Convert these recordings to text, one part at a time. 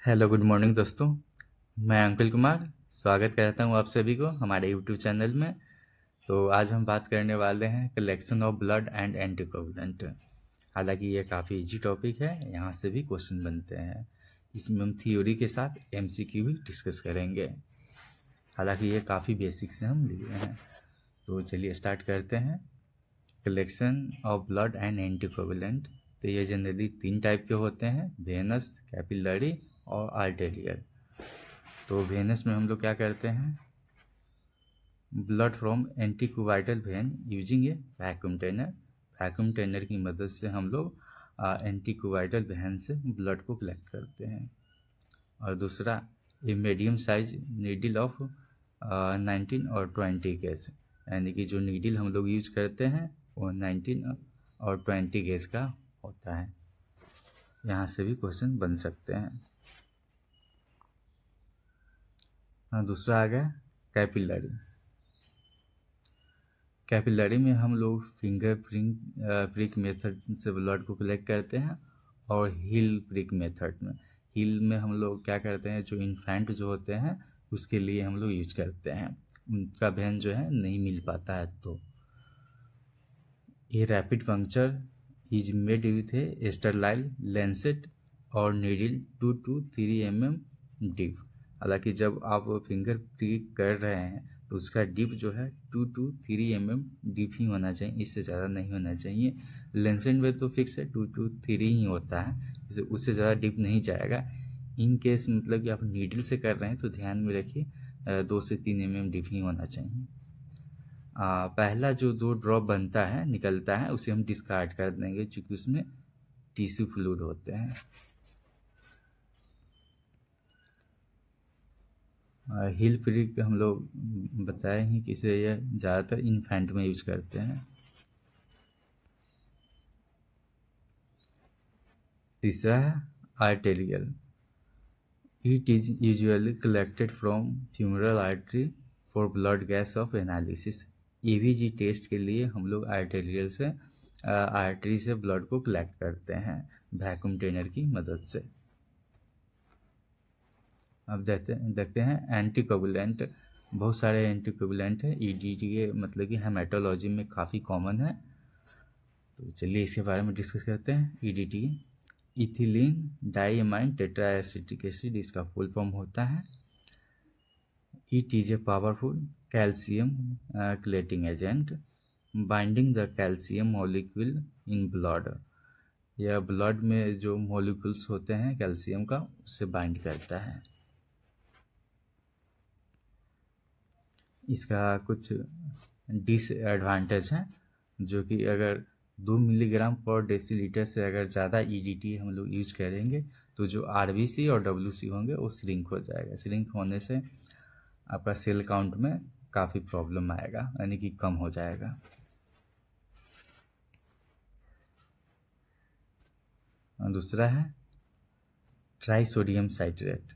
Hello good morning दोस्तों। मैं अंकुल कुमार स्वागत करता हूं आप सभी को हमारे यूट्यूब चैनल में। तो आज हम बात करने वाले हैं collection of blood and anticoagulant. हालांकि ये काफ़ी इजी टॉपिक है, यहाँ से भी क्वेश्चन बनते हैं। इसमें हम थ्योरी के साथ एमसीक्यू भी डिस्कस करेंगे। हालांकि ये काफ़ी बेसिक से हम लिए हैं। तो चलिए स्टार्ट करते हैं। Collection of blood and anticoagulant, तो ये जनरली 3 टाइप के होते हैं, वेनस, कैपिलरी और आर्टेरियल। तो वेनस में हम लोग क्या करते हैं, blood from antecubital vein using a vacutainer. Vacutainer की मदद से हम लोग एंटीकोवाइटल वेन से ब्लड को कलेक्ट करते हैं। और दूसरा, a medium size needle of 19 और 20 गेज, यानी कि जो नीडल हम लोग यूज करते हैं वो 19 और 20 गेज का होता है। यहाँ से भी क्वेश्चन बन सकते हैं। हाँ, दूसरा आ गया कैपिलरी। कैपिलरी में हम लोग फिंगर प्रिक मेथड से ब्लड को कलेक्ट करते हैं। और हील प्रिक मेथड में, हील में हम लोग क्या करते हैं, जो इन्फेंट जो होते हैं उसके लिए हम लोग यूज करते हैं, उनका वेन जो है नहीं मिल पाता है। तो ये rapid puncture is made with a sterile lancet और नीडल 2 to 3 mm डीप। हालांकि जब आप फिंगर प्रिक कर रहे हैं तो उसका डीप जो है 2 to 3 mm डीप ही होना चाहिए, इससे ज़्यादा नहीं होना चाहिए। लेंसेट में तो फिक्स है 2 to 3 ही होता है, उससे ज़्यादा डीप नहीं जाएगा। इन केस मतलब कि आप नीडल से कर रहे हैं तो ध्यान में रखिए 2 से 3 mm डीप ही होना चाहिए। पहला जो 2 ड्रॉप बनता है निकलता है उसे हम डिस्कार्ड कर देंगे, क्योंकि उसमें टिश्यू फ्लूइड होते हैं। हील प्रिक हम लोग बताए ही कि इसे यह ज़्यादातर इन्फेंट में यूज करते हैं। तीसरा है arterial. It is usually collected from femoral artery for blood gas of analysis. ABG test के लिए हम लोग आर्टेरियल से आर्टरी से ब्लड को कलेक्ट करते हैं वैक्यूम ट्रेनर की मदद से। अब देखते हैं एंटीकोगुलेंट। बहुत सारे एंटीकोगुलेंट है, ईडीटीए मतलब कि हेमेटोलॉजी में काफ़ी कॉमन है। तो चलिए इसके बारे में डिस्कस करते हैं। EDTA ethylene diamine tetraacetic acid इसका फुल फॉर्म होता है। It is a powerful calcium chelating agent binding the calcium molecule in blood. यह ब्लड में जो मॉलिक्यूल्स होते हैं कैल्शियम का उससे बाइंड करता है। इसका कुछ डिसएडवांटेज हैं, जो कि अगर 2 मिलीग्राम पर डेसीलीटर से अगर ज़्यादा ईडीटी हम लोग यूज करेंगे तो जो आरबीसी और डब्ल्यूसी होंगे वो श्रिंक हो जाएगा। श्रिंक होने से आपका सेल काउंट में काफ़ी प्रॉब्लम आएगा, यानी कि कम हो जाएगा। और दूसरा है ट्राइसोडियम साइट्रेट।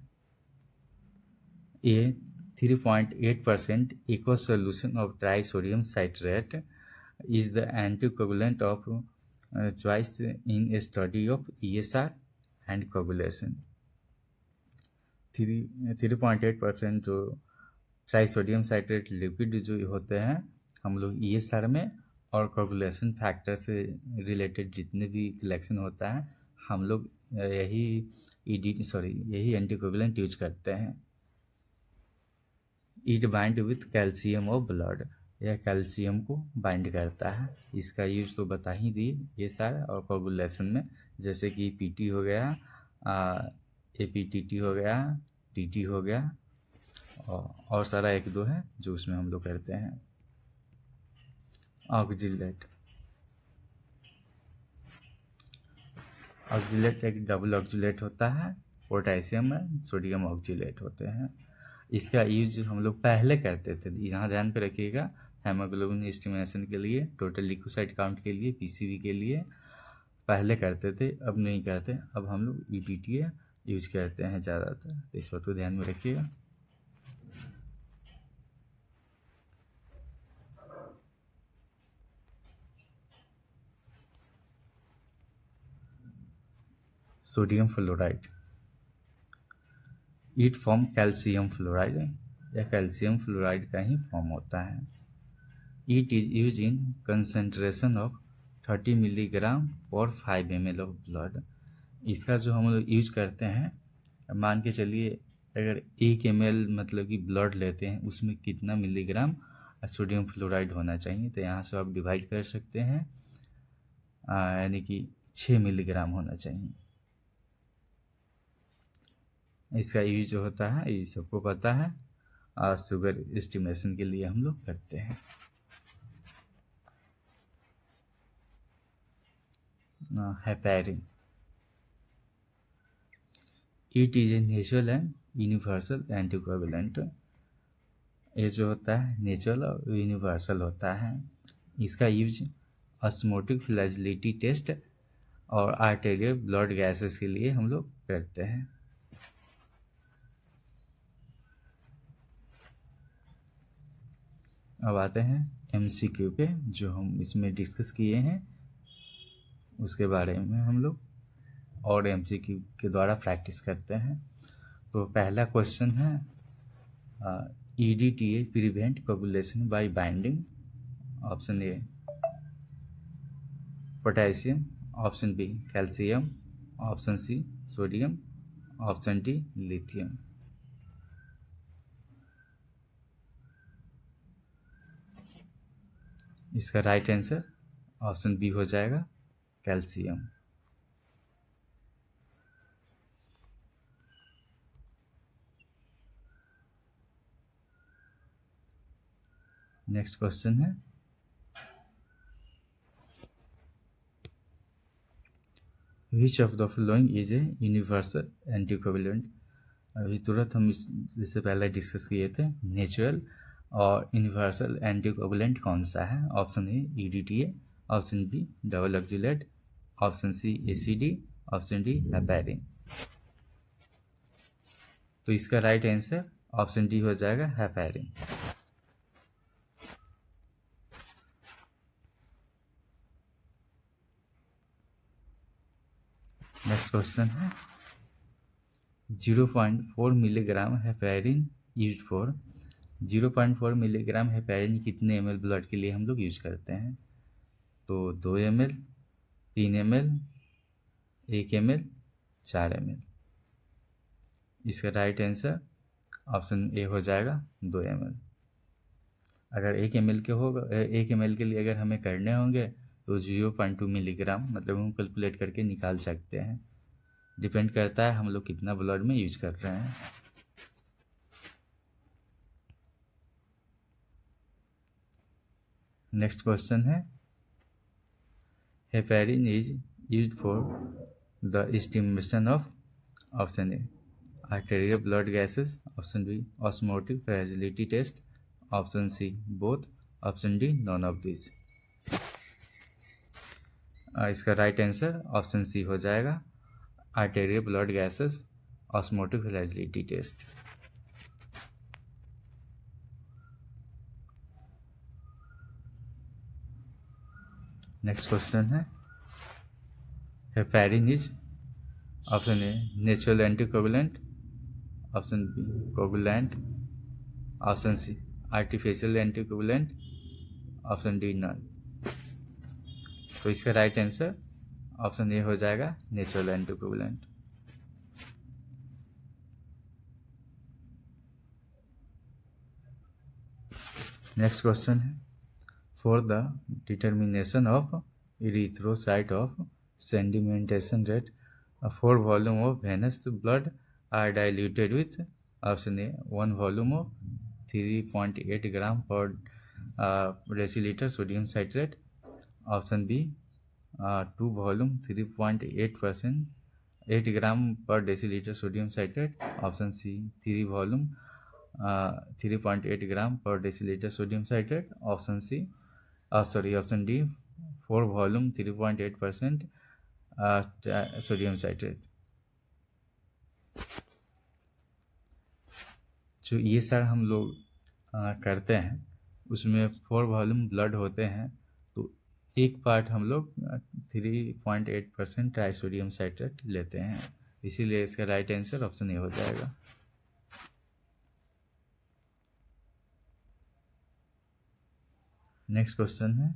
ये 3.8% equal solution of trisodium citrate is the anticoagulant of choice in a study of ESR and coagulation। 3.8% जो ट्राइसोडियम साइट्रेट लिपिड जो होते हैं हम लोग ESR में और कोगुलेशन फैक्टर से रिलेटेड जितने भी कलेक्शन होता है हम लोग यही एंटीकोगुलेंट यूज करते हैं। It bind with calcium of blood, यह कैल्शियम को बाइंड करता है। इसका यूज तो बता ही दिए ये सारा। और कोगुलेशन में जैसे कि पीटी हो गया, एपीटीटी हो गया, टीटी हो गया और सारा 1-2 है जो उसमें हम लोग करते हैं। ऑक्जिलेट एक डबल ऑक्जिलेट होता है, पोटेशियम में सोडियम ऑक्जिलेट होते हैं। इसका यूज हम लोग पहले करते थे, यहाँ ध्यान पे रखिएगा, हेमोग्लोबिन एस्टिमेशन के लिए, टोटल ल्यूकोसाइट काउंट के लिए, पीसीवी के लिए पहले करते थे, अब नहीं करते। अब हम लोग ईपीटीए यूज करते हैं ज़्यादातर, तो इस बात को ध्यान में रखिएगा। Sodium fluoride it form calcium fluoride, या कैल्शियम फ्लोराइड का ही फॉर्म होता है। It is use in concentration of 30 milligram और 5 ml ऑफ ब्लड। इसका जो हम लोग यूज करते हैं, मान के चलिए अगर 1 ml मतलब कि ब्लड लेते हैं, उसमें कितना मिलीग्राम सोडियम फ्लोराइड होना चाहिए, तो यहाँ से आप डिवाइड कर सकते हैं, यानी कि 6 मिलीग्राम होना चाहिए। इसका यूज जो होता है ये सबको पता है, और शुगर एस्टिमेशन के लिए हम लोग करते हैं। Heparin, it is a natural and universal anticoagulant. ये जो होता है नेचुरल और यूनिवर्सल होता है। इसका यूज ऑस्मोटिक फ्लैजिलिटी टेस्ट और आर्टेरियल ब्लड गैसेस के लिए हम लोग करते हैं। अब आते हैं MCQ पे, जो हम इसमें डिस्कस किए हैं उसके बारे में हम लोग और MCQ के द्वारा प्रैक्टिस करते हैं। तो पहला क्वेश्चन है, EDTA prevent coagulation by binding. Option A potassium, option B calcium, option C sodium, option D lithium. इसका राइट आंसर ऑप्शन बी हो जाएगा, कैल्शियम। नेक्स्ट क्वेश्चन है, which of the following is a universal anticoagulant. अभी तुरंत हम इससे पहले discuss किए थे, नेचुरल और यूनिवर्सल एंटीकोगुलेंट कौन सा है। Option A EDTA, option B double oxalate, option C ACD, option D heparin. तो इसका राइट आंसर ऑप्शन डी हो जाएगा, हेपेरिन। नेक्स्ट क्वेश्चन है, 0.4 milligram heparin use for. 0.4 milligram heparin कितने ml ब्लड के लिए हम लोग यूज करते हैं। तो 2 ml, 3 ml, 1 ml, 4 ml। इसका राइट आंसर ऑप्शन ए हो जाएगा, 2 ml। अगर 1 ml के होगा, 1 ml के लिए अगर हमें करने होंगे तो 0.2 मिलीग्राम मतलब हम कैलकुलेट करके निकाल सकते हैं। डिपेंड करता है हम लोग कितना ब्लड में यूज कर रहे हैं। नेक्स्ट क्वेश्चन है, heparin is used for the estimation of. Option A arterial blood gases, option B osmotic fragility test, option C both, option D none of this. इसका राइट आंसर ऑप्शन सी हो जाएगा, arterial blood gases osmotic fragility test. Next question है, heparin is option A natural anticoagulant, option B coagulant, option C artificial anticoagulant, option D none. तो इसका right answer option ए हो जाएगा, natural anticoagulant. Next question है, for the determination of erythrocyte of sedimentation rate, 4 volume of venous blood are diluted with. Option A 1 volume of 3.8 gram per decilitre sodium citrate, option B 2 volume 3.8% 8 gram per decilitre sodium citrate, option C 3 volume 3.8 gram per decilitre sodium citrate, option C option D 4 volume 3.8% sodium citrate. जो ये सारा हम लोग करते हैं उसमें 4 volume blood होते हैं, तो एक पार्ट हम लोग 3.8% ट्राइसोडियम साइट्रेट लेते हैं, इसीलिए इसका राइट आंसर ऑप्शन ए हो जाएगा। नेक्स्ट क्वेश्चन है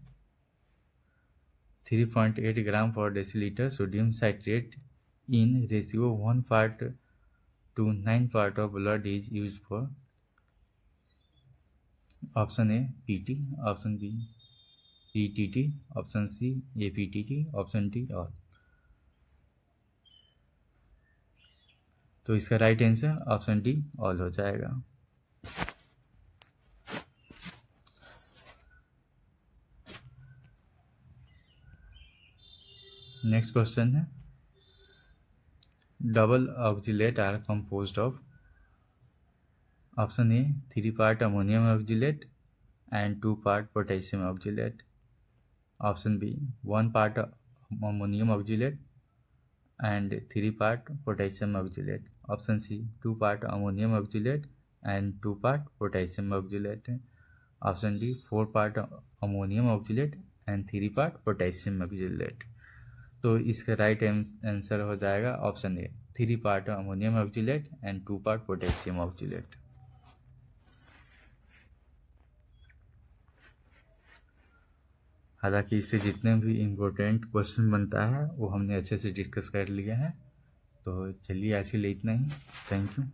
3.8 gram for decilitre sodium citrate in ratio 1 part to 9 part of blood is used for option A PT, option B PTT, option C APTT, option D और। तो इसका right answer option D all हो जाएगा। Next question है double oxalate are composed of option A 3 part ammonium oxalate and 2 part potassium oxalate, option B 1 part ammonium oxalate and 3 part potassium oxalate, option C 2 part ammonium oxalate and 2 part potassium oxalate, option D 4 part ammonium oxalate and 3 part potassium oxalate. तो इसका right answer हो जाएगा option A 3 part ammonium oxalate and 2 part potassium oxalate. हालांकि इससे जितने भी important question बनता है वो हमने अच्छे से डिस्कस कर लिए हैं। तो चलिए आज के लिए इतना ही। Thank you.